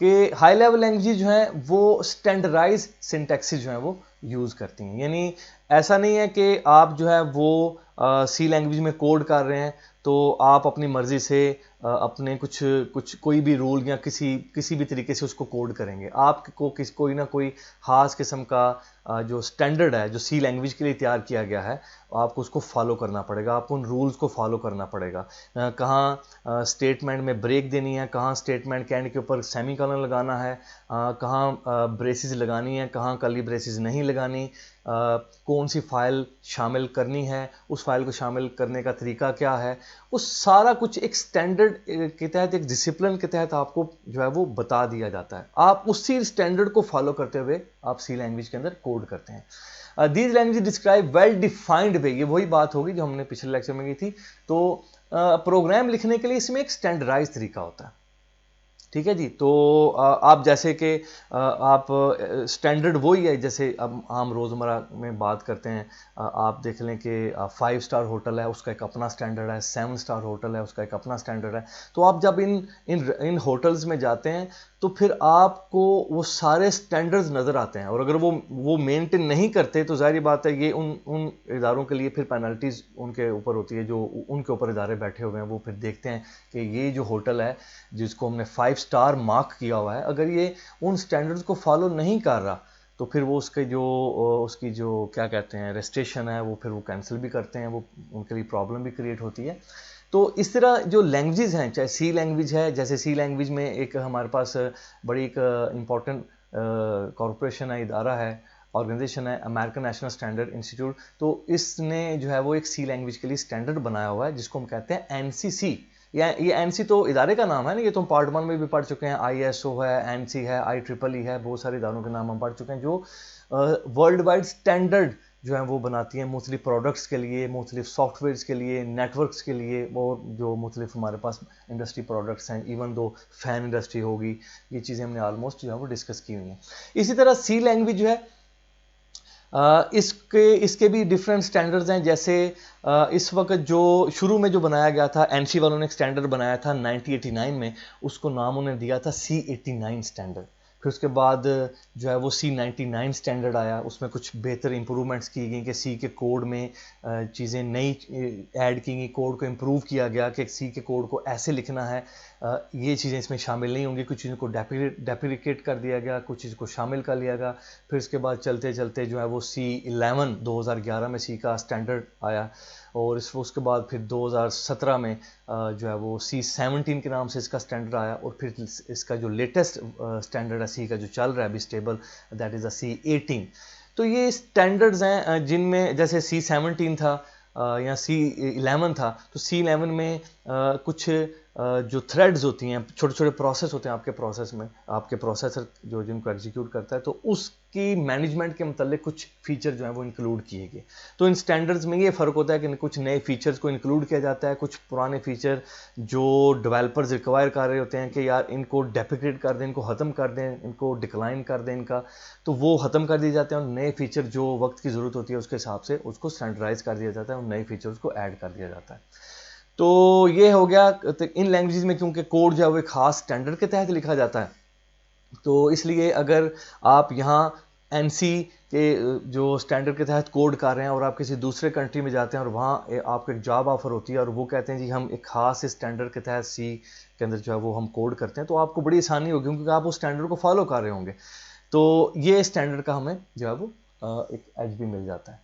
कि हाई लेवल लैंग्वेज जो है वो स्टैंडर्डाइज सिंटैक्सेस जो है वो यूज करती हैं। यानी ऐसा नहीं है कि आप जो है वो सी लैंग्वेज में कोड कर रहे हैं तो आप अपनी मर्जी से अपने कोई भी रूल या किसी भी तरीके से उसको कोड करेंगे। आपको कोई ना कोई खास किस्म का जो स्टैंडर्ड है जो सी लैंग्वेज के लिए तैयार किया गया है, आपको उसको फॉलो करना पड़ेगा, आपको उन रूल्स को फॉलो करना पड़ेगा। कहाँ स्टेटमेंट में ब्रेक देनी है, कहाँ स्टेटमेंट के एंड के ऊपर सेमीकोलन लगाना है, कहाँ ब्रेसेस लगानी है, कहाँ कर्ली ब्रेसेस नहीं लगानी, कौन सी फाइल शामिल करनी है, उस फाइल को शामिल करने का तरीका क्या है, वो सारा कुछ एक स्टैंडर्ड के तहत, एक डिसिप्लिन के तहत आपको जो है वो बता दिया जाता है। आप उसी स्टैंडर्ड को फॉलो करते हुए आप सी लैंग्वेज के अंदर कोड करते हैं। These language describe well defined way, ये वही बात होगी जो हमने पिछले लेक्चर में की थी। तो प्रोग्राम लिखने के लिए इसमें एक स्टैंडर्डाइज तरीका होता है। ठीक है जी। तो आप जैसे कि आप स्टैंडर्ड वही है जैसे अब हम रोज़मर्रा में बात करते हैं। आप देख लें कि 5 स्टार होटल है, उसका एक अपना स्टैंडर्ड है, 7 स्टार होटल है, उसका एक अपना स्टैंडर्ड है। तो आप जब इन होटल्स में जाते हैं तो फिर आपको वो सारे स्टैंडर्ड्स नज़र आते हैं, और अगर वो मेंटेन नहीं करते तो ज़ाहिर बात है ये उन इदारों के लिए फिर पेनल्टीज़ उनके ऊपर होती है, जो उनके ऊपर इदारे बैठे हुए हैं। वो फिर देखते हैं कि ये जो होटल है जिसको हमने 5 स्टार मार्क किया हुआ है, अगर ये उन स्टैंडर्ड्स को फॉलो नहीं कर रहा तो फिर वो उसकी जो क्या कहते हैं रजिस्ट्रेशन है, वो फिर वो कैंसिल भी करते हैं, वो उनके लिए प्रॉब्लम भी क्रिएट होती है। तो इस तरह जो लैंग्वेजेस हैं, चाहे सी लैंग्वेज है, जैसे सी लैंग्वेज में एक हमारे पास बड़ी एक इम्पॉर्टेंट कॉरपोरेशन है, इदारा है, ऑर्गेनाइजेशन है, अमेरिकन नेशनल स्टैंडर्ड इंस्टीट्यूट। तो इसने जो है वो एक सी लैंग्वेज के लिए स्टैंडर्ड बनाया हुआ है जिसको हम कहते हैं एनसीसी। ये एनसी तो इदारे का नाम है ना, ये तो हम पार्ट 1 में भी पढ़ चुके हैं। आईएसओ है, एनसी है, IEEE है, बहुत सारे इदारों के नाम हम पढ़ चुके हैं जो वर्ल्ड वाइड स्टैंडर्ड जो है वो बनाती हैं मुख्तलिफ प्रोडक्ट्स के लिए, मुख्तलिफ सॉफ्टवेयर्स के लिए, नेटवर्क्स के लिए, और जो मुख्तलिफ हमारे पास इंडस्ट्री प्रोडक्ट्स हैं, इवन दो फैन इंडस्ट्री होगी, ये चीज़ें हमने ऑलमोस्ट जो है वो डिस्कस की हुई हैं। इसी तरह सी लैंग्वेज जो है इसके भी डिफरेंट स्टैंडर्ड्स हैं। जैसे इस वक्त जो शुरू में जो बनाया गया था, एनसी वालों ने एक स्टैंडर्ड बनाया था 1989 में, उसको नाम उन्होंने दिया था C89 स्टैंडर्ड। फिर उसके बाद जो है वो C99 स्टैंडर्ड आया, उसमें कुछ बेहतर इंप्रूवमेंट्स की गई कि सी के कोड में चीज़ें नई ऐड की गई, कोड को इम्प्रूव किया गया कि सी के कोड को ऐसे लिखना है, ये चीज़ें इसमें शामिल नहीं होंगी, कुछ चीज़ों को डेप्रिकेट कर दिया गया, कुछ चीज़ को शामिल कर लिया गया। फिर उसके बाद चलते चलते जो है वो C11 2011 में सी का स्टैंडर्ड आया, और उसके बाद फिर 2017 में जो है वो C17 के नाम से इसका स्टैंडर्ड आया, और फिर इसका जो लेटेस्ट स्टैंडर्ड है सी का जो चल रहा है अभी स्टेबल, दैट इज़ C18। तो ये स्टैंडर्ड्स हैं जिनमें जैसे C17 था या C11 था, तो C11 में कुछ जो थ्रेड्स होती हैं, छोटे छोटे प्रोसेस होते हैं आपके प्रोसेस में, आपके प्रोसेसर जो जिनको एग्जीक्यूट करता है, तो उसकी मैनेजमेंट के मतलब कुछ फीचर जो है वो इंक्लूड किए गए। तो इन स्टैंडर्ड्स में ये फ़र्क होता है कि कुछ नए फीचर्स को इंक्लूड किया जाता है, कुछ पुराने फीचर जो डेवलपर्स रिक्वायर कर रहे होते हैं कि यार इनको डेप्रिकेट कर दें, इनको ख़त्म कर दें, इनको डिक्लाइन कर दें इनका, तो वो ख़त्म कर दिए जाते हैं, और नए फीचर जो वक्त की ज़रूरत होती है उसके हिसाब से उसको स्टैंडर्डाइज कर दिया जाता है, और नए फीचर्स को ऐड कर दिया जाता है। तो ये हो गया। तो इन लैंग्वेजेस में क्योंकि कोड जो है वो खास स्टैंडर्ड के तहत लिखा जाता है, तो इसलिए अगर आप यहाँ एनसी के जो स्टैंडर्ड के तहत कोड कर रहे हैं और आप किसी दूसरे कंट्री में जाते हैं और वहाँ आपको एक जॉब ऑफर होती है और वो कहते हैं जी हम एक खास स्टैंडर्ड के तहत सी के अंदर जो है वो हम कोड करते हैं, तो आपको बड़ी आसानी होगी क्योंकि आप उस स्टैंडर्ड को फॉलो कर रहे होंगे। तो ये स्टैंडर्ड का हमें जो है वो एक एज भी मिल जाता है।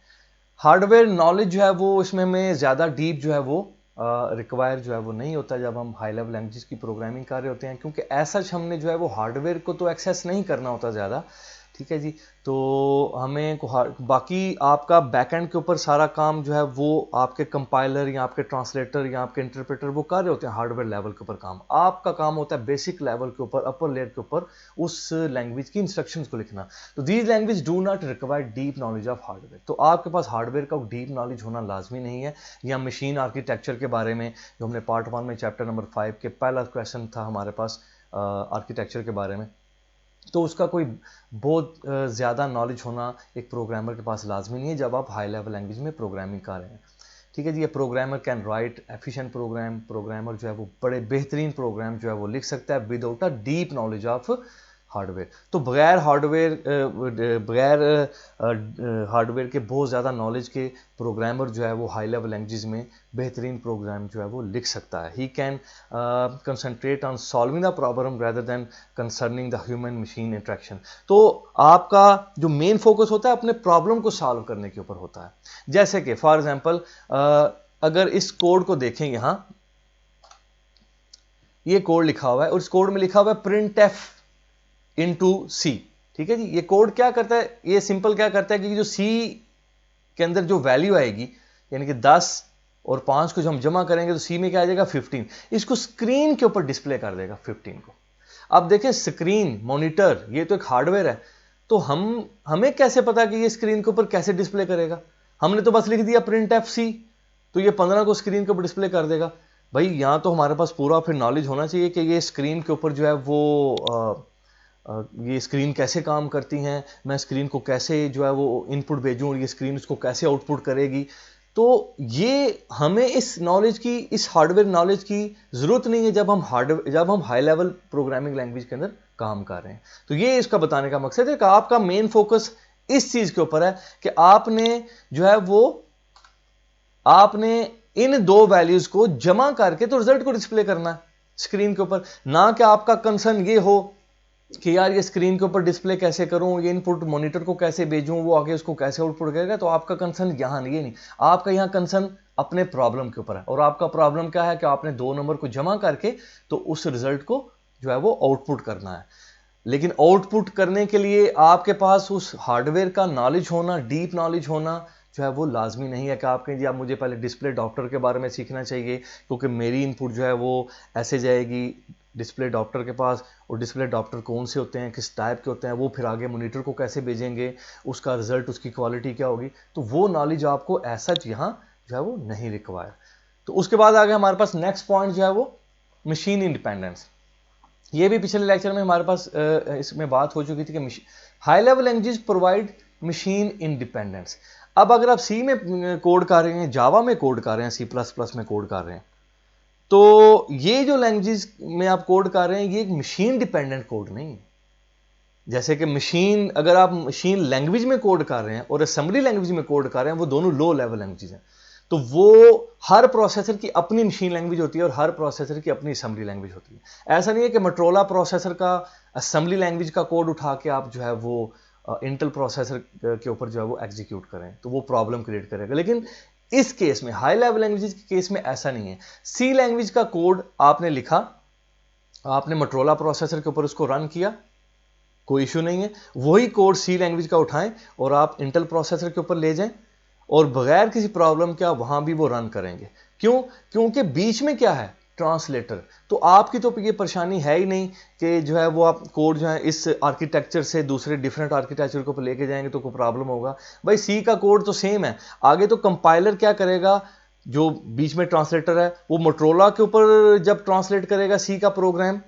हार्डवेयर नॉलेज जो है वो इसमें हमें ज़्यादा डीप जो है वो रिक्वायर जो है वो नहीं होता जब हम हाई लेवल लैंग्वेज की प्रोग्रामिंग कर रहे होते हैं, क्योंकि ऐसा हमने जो है वो हार्डवेयर को तो एक्सेस नहीं करना होता ज़्यादा। ठीक है जी। तो हमें बाकी आपका बैकएंड के ऊपर सारा काम जो है वो आपके कंपाइलर या आपके ट्रांसलेटर या आपके इंटरप्रेटर वो कर रहे होते हैं हार्डवेयर लेवल के ऊपर काम। आपका काम होता है बेसिक लेवल के ऊपर, अपर लेयर के ऊपर उस लैंग्वेज की इंस्ट्रक्शंस को लिखना। तो these language do not require deep knowledge of hardware. तो आपके पास हार्डवेयर का डीप नॉलेज होना लाजमी नहीं है। या मशीन आर्किटेक्चर के बारे में जो हमने पार्ट 1 में चैप्टर नंबर 5 के पहला क्वेश्चन था हमारे पास आर्किटेक्चर के बारे में, तो उसका कोई बहुत ज़्यादा नॉलेज होना एक प्रोग्रामर के पास लाजमी नहीं है जब आप हाई लेवल लैंग्वेज में प्रोग्रामिंग कर रहे हैं। ठीक है जी। ये programmer can write efficient program. Programmer जो है वो बड़े बेहतरीन प्रोग्राम जो है वो लिख सकता है without a deep knowledge of hardware. तो बगैर हार्डवेयर के बहुत ज़्यादा नॉलेज के प्रोग्रामर जो है वो हाई लेवल लैंग्वेज में बेहतरीन प्रोग्राम जो है वो लिख सकता है। He can concentrate on solving the problem rather than concerning the human machine interaction. तो आपका जो मेन फोकस होता है अपने प्रॉब्लम को सॉल्व करने के ऊपर होता है। जैसे कि फॉर एग्जांपल अगर इस कोड को देखें, यहाँ ये कोड लिखा हुआ है और इस कोड में लिखा हुआ है प्रिंट एफ इनटू सी। ठीक है जी। ये कोड क्या करता है, ये सिंपल क्या करता है कि जो सी के अंदर जो वैल्यू आएगी, यानी कि 10 और 5 को जो हम जमा करेंगे तो सी में क्या आ जाएगा 15, इसको स्क्रीन के ऊपर डिस्प्ले कर देगा 15 को। अब देखें स्क्रीन मॉनिटर ये तो एक हार्डवेयर है, तो हमें कैसे पता कि ये स्क्रीन के ऊपर कैसे डिस्प्ले करेगा? हमने तो बस लिख दिया प्रिंट एफ सी, तो ये 15 को स्क्रीन के ऊपर डिस्प्ले कर देगा। भाई यहाँ तो हमारे पास पूरा फिर नॉलेज होना चाहिए कि ये स्क्रीन के ऊपर जो है वो ये स्क्रीन कैसे काम करती हैं, मैं स्क्रीन को कैसे जो है वो इनपुट भेजूँ और ये स्क्रीन उसको कैसे आउटपुट करेगी। तो ये हमें इस नॉलेज की, इस हार्डवेयर नॉलेज की ज़रूरत नहीं है जब हम हाई लेवल प्रोग्रामिंग लैंग्वेज के अंदर काम कर रहे हैं। तो ये इसका बताने का मकसद है कि आपका मेन फोकस इस चीज़ के ऊपर है कि आपने जो है वो आपने इन दो वैल्यूज को जमा करके तो रिजल्ट को डिस्प्ले करना है स्क्रीन के ऊपर, ना कि आपका कंसर्न ये हो कि यार ये स्क्रीन के ऊपर डिस्प्ले कैसे करूं, ये इनपुट मॉनिटर को कैसे भेजूं, वो आगे उसको कैसे आउटपुट करेगा। तो आपका कंसर्न यहां नहीं है, नहीं, आपका यहां कंसर्न अपने प्रॉब्लम के ऊपर है। और आपका प्रॉब्लम क्या है कि आपने दो नंबर को जमा करके तो उस रिजल्ट को जो है वो आउटपुट करना है। लेकिन आउटपुट करने के लिए आपके पास उस हार्डवेयर का नॉलेज होना, डीप नॉलेज होना जो है वो लाजमी नहीं है कि आप कहें जी आप मुझे पहले डिस्प्ले डॉक्टर के बारे में सीखना चाहिए क्योंकि मेरी इनपुट जो है वो ऐसे जाएगी डिस्प्ले डॉक्टर के पास, और डिस्प्ले डॉक्टर कौन से होते हैं, किस टाइप के होते हैं, वो फिर आगे मॉनिटर को कैसे भेजेंगे, उसका रिजल्ट, उसकी क्वालिटी क्या होगी। तो वो नॉलेज आपको ऐसा यहाँ जो है वो नहीं रिक्वायर। तो उसके बाद आगे हमारे पास नेक्स्ट पॉइंट जो है वो मशीन इंडिपेंडेंस। ये भी पिछले लेक्चर में हमारे पास इसमें बात हो चुकी थी कि high level languages provide machine independence. अब अगर आप सी में कोड कर रहे हैं, जावा में कोड कर रहे हैं, सी प्लस प्लस में कोड कर रहे हैं, तो ये जो लैंग्वेजेस में आप कोड कर रहे हैं ये एक मशीन डिपेंडेंट कोड नहीं है। जैसे कि मशीन, अगर आप मशीन लैंग्वेज में कोड कर रहे हैं और असेंबली लैंग्वेज में कोड कर रहे हैं, वो दोनों लो लेवल लैंग्वेजेस हैं। तो वो हर प्रोसेसर की अपनी मशीन लैंग्वेज होती है और हर प्रोसेसर की अपनी असेंबली लैंग्वेज होती है। ऐसा नहीं है कि मोटोरोला प्रोसेसर का असेंबली लैंग्वेज का कोड उठा के आप जो है वो इंटेल प्रोसेसर के ऊपर जो है वो एग्जीक्यूट करें, तो वो प्रॉब्लम क्रिएट करेगा। लेकिन इस केस में, हाई लेवल लैंग्वेज के केस में ऐसा नहीं है। सी लैंग्वेज का कोड आपने लिखा, आपने मोटोरोला प्रोसेसर के ऊपर उसको रन किया, कोई इशू नहीं है। वही कोड सी लैंग्वेज का उठाएं और आप इंटेल प्रोसेसर के ऊपर ले जाएं और बगैर किसी प्रॉब्लम के आप वहां भी वो रन करेंगे। क्यों? क्योंकि बीच में क्या है, ट्रांसलेटर। तो आपकी तो ये परेशानी है ही नहीं कि जो है वो आप कोड जो है इस आर्किटेक्चर से दूसरे डिफरेंट आर्किटेक्चर के ऊपर लेके जाएंगे तो कोई प्रॉब्लम होगा। भाई सी का कोड तो सेम है। आगे तो कंपाइलर क्या करेगा, जो बीच में ट्रांसलेटर है, वो मोटोरोला के ऊपर जब ट्रांसलेट करेगा सी का प्रोग्राम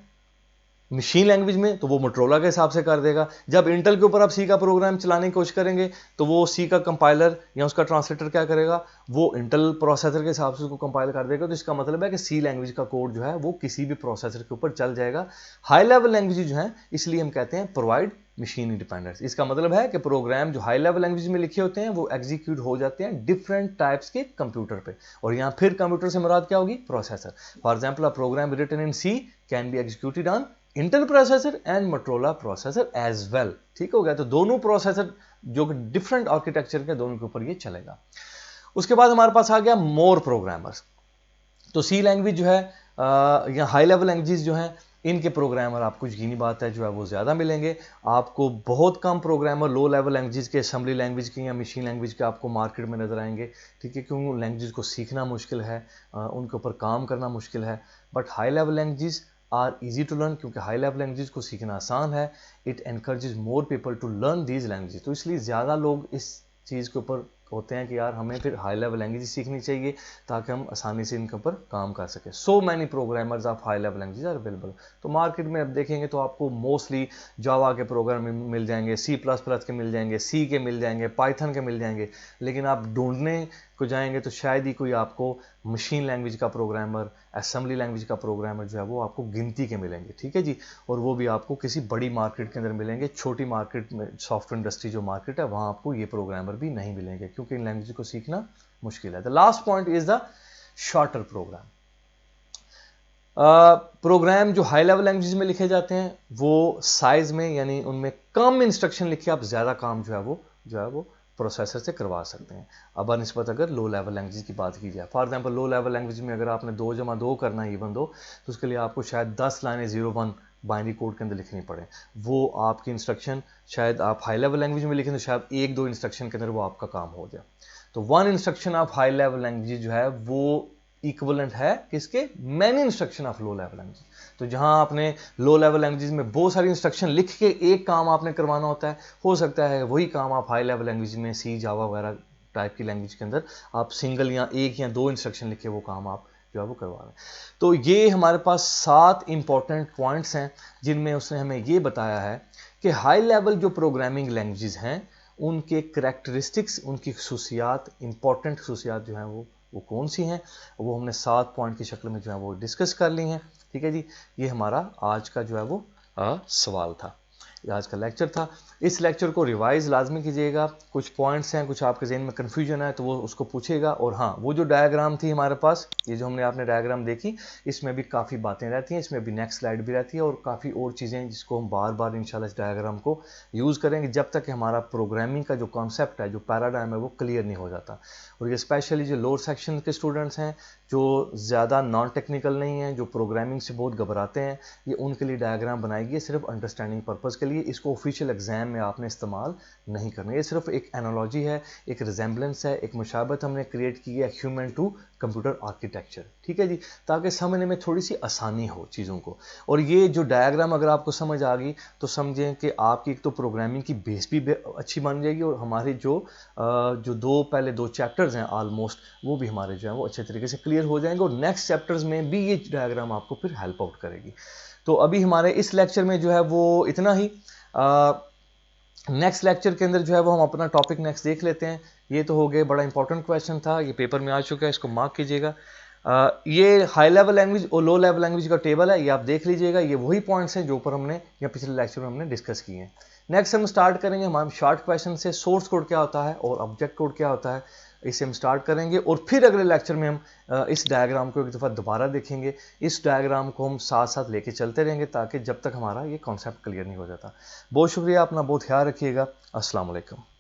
मशीन लैंग्वेज में, तो वो मोटोरोला के हिसाब से कर देगा। जब इंटेल के ऊपर आप सी का प्रोग्राम चलाने की कोशिश करेंगे तो वो सी का कंपाइलर या उसका ट्रांसलेटर क्या करेगा, वो इंटेल प्रोसेसर के हिसाब से उसको कंपाइल कर देगा। तो इसका मतलब है कि सी लैंग्वेज का कोड जो है वो किसी भी प्रोसेसर के ऊपर चल जाएगा। हाई लेवल लैंग्वेज जो है, इसलिए हम कहते हैं प्रोवाइड मशीन इंडिपेंडेंस। इसका मतलब है कि प्रोग्राम जो हाई लेवल लैंग्वेज में लिखे होते हैं वो एग्जीक्यूट हो जाते हैं डिफरेंट टाइप्स के कंप्यूटर पे। और यहाँ फिर कंप्यूटर से मुराद क्या होगी, processor. For example a program written in C can be executed on Intel processor and Motorola processor as well. ठीक हो गया। तो दोनों प्रोसेसर जो डिफरेंट आर्किटेक्चर के, दोनों के ऊपर ये चलेगा। उसके बाद हमारे पास आ गया मोर प्रोग्रामर्स। तो सी लैंग्वेज जो है या हाई लेवल लैंग्वेजेस जो हैं, इनके प्रोग्रामर आपको यकीनी बात है जो है वो ज़्यादा मिलेंगे। आपको बहुत कम प्रोग्रामर लो लेवल लैंग्वेज के, असेंबली लैंग्वेज के या मशीन लैंग्वेज के आपको मार्केट में नजर आएंगे। ठीक है, क्योंकि लैंग्वेज को सीखना मुश्किल है, उनके ऊपर काम करना मुश्किल है। But high level languages are easy to learn, क्योंकि हाई लेवल लैंग्वेजेस को सीखना आसान है। It encourages more people to learn these languages. तो इसलिए ज़्यादा लोग इस चीज़ के ऊपर होते हैं कि यार हमें फिर हाई लेवल लैंग्वेज सीखनी चाहिए ताकि हम आसानी से इनके ऊपर काम कर सकें। So many programmers of high level language are available. तो मार्केट में अब देखेंगे तो आपको मोस्टली जावा के प्रोग्राम मिल जाएंगे, सी प्लस प्लस के मिल जाएंगे, सी के मिल जाएंगे, पाइथन के मिल जाएंगे। लेकिन आप ढूंढने को जाएंगे तो शायद ही कोई आपको मशीन लैंग्वेज का प्रोग्रामर, असेंबली लैंग्वेज का प्रोग्रामर जो है वो आपको गिनती के मिलेंगे। ठीक है जी। और वो भी आपको किसी बड़ी मार्केट के अंदर मिलेंगे। छोटी मार्केट में, सॉफ्टवेयर इंडस्ट्री जो मार्केट है, वहां आपको ये प्रोग्रामर भी नहीं मिलेंगे क्योंकि इन लैंग्वेज को सीखना मुश्किल है। The last point is the shorter program. Program जो हाई लेवल लैंग्वेज में लिखे जाते हैं वो साइज में, यानी उनमें कम इंस्ट्रक्शन लिखे आप ज्यादा काम जो है वो प्रोसेसर से करवा सकते हैं। अब निस्बत अगर लो लेवल लैंग्वेज की बात की जाए, for example low level language में अगर आपने 2 + 2 करना है इवन दो, तो उसके लिए आपको शायद 10 लाइनें 0-1 बाइनरी कोड के अंदर लिखनी पड़े। वो आपकी इंस्ट्रक्शन शायद आप हाई लेवल लैंग्वेज में लिखें तो शायद 1-2 इंस्ट्रक्शन के अंदर वो आपका काम हो जाए। तो 1 instruction of high level language जो है वो इक्विवेलेंट है किसके, many instruction of low level language. तो जहां आपने लो लेवल लैंग्वेज में बहुत सारी इंस्ट्रक्शन लिख के एक काम आपने करवाना होता है, हो सकता है वही काम आप हाई लेवल लैंग्वेज में, सी, जावा वगैरह टाइप की लैंग्वेज के अंदर आप सिंगल या 1 या 2 इंस्ट्रक्शन लिख के वो काम आप जो है वो करवा रहे हैं। तो ये हमारे पास 7 इंपॉर्टेंट पॉइंट्स हैं जिनमें उसने हमें ये बताया है कि हाई लेवल जो प्रोग्रामिंग लैंग्वेजेस हैं उनके करैक्टरिस्टिक्स, उनकी खसूसियात, इंपॉर्टेंट खसूसियात जो हैं वो कौन सी हैं, वो हमने 7 पॉइंट की शक्ल में जो है वो डिस्कस कर ली हैं। ठीक है जी, ये हमारा आज का जो है वो सवाल था, आज का लेक्चर था। इस लेक्चर को रिवाइज लाजमी कीजिएगा, कुछ पॉइंट्स हैं, कुछ आपके जहन में कन्फ्यूजन है तो वो उसको पूछेगा। और हाँ, वो जो डायग्राम थी हमारे पास, ये जो हमने आपने डायग्राम देखी, इसमें भी काफ़ी बातें रहती हैं, इसमें भी नेक्स्ट स्लाइड भी रहती है और काफ़ी और चीज़ें जिसको हम बार बार इंशाल्लाह इस डायग्राम को यूज़ करेंगे जब तक हमारा प्रोग्रामिंग का जो कॉन्सेप्ट है, जो पैराडाइम है, वो क्लियर नहीं हो जाता। और ये स्पेशली जो लोअर सेक्शन के स्टूडेंट्स हैं जो ज़्यादा नॉन टेक्निकल नहीं हैं, जो प्रोग्रामिंग से बहुत घबराते हैं, ये उनके लिए डायग्राम बनाएगी सिर्फ अंडरस्टैंडिंग पर्पज़ के लिए। इसको ऑफिशियल एग्जाम में आपने इस्तेमाल नहीं करना, ये सिर्फ एक एनालॉजी है, एक रिजेंबलेंस है, एक मुशाबत हमने क्रिएट की है ह्यूमन टू कंप्यूटर आर्किटेक्चर। ठीक है जी, ताकि समझने में थोड़ी सी आसानी हो चीज़ों को। और ये जो डायग्राम अगर आपको समझ आ गई तो समझें कि आपकी एक तो प्रोग्रामिंग की बेस भी अच्छी बन जाएगी और हमारे जो पहले दो चैप्टर्स हैं ऑलमोस्ट, वो भी हमारे जो है वो अच्छे तरीके से क्लियर हो जाएंगे और नेक्स्ट चैप्टर्स में भी ये डायग्राम आपको फिर हेल्प आउट करेगी। तो अभी हमारे इस लेक्चर में जो है वो इतना ही। नेक्स्ट लेक्चर के अंदर जो है वो हम अपना टॉपिक नेक्स्ट देख लेते हैं। ये तो हो गए, बड़ा इंपॉर्टेंट क्वेश्चन था, ये पेपर में आ चुका है, इसको मार्क कीजिएगा। ये हाई लेवल लैंग्वेज और लो लेवल लैंग्वेज का टेबल है, ये आप देख लीजिएगा। ये वही पॉइंट्स हैं जो ऊपर हमने या पिछले लेक्चर में हमने डिस्कस किए हैं। नेक्स्ट हम स्टार्ट करेंगे हमारे शॉर्ट क्वेश्चन से, सोर्स कोड क्या होता है और ऑब्जेक्ट कोड क्या होता है, इसे हम स्टार्ट करेंगे। और फिर अगले लेक्चर में हम इस डायग्राम को एक दफ़ा दोबारा देखेंगे। इस डायग्राम को हम साथ साथ लेके चलते रहेंगे ताकि जब तक हमारा ये कॉन्सेप्ट क्लियर नहीं हो जाता। बहुत शुक्रिया, अपना बहुत ख्याल रखिएगा। अस्सलाम वालेकुम।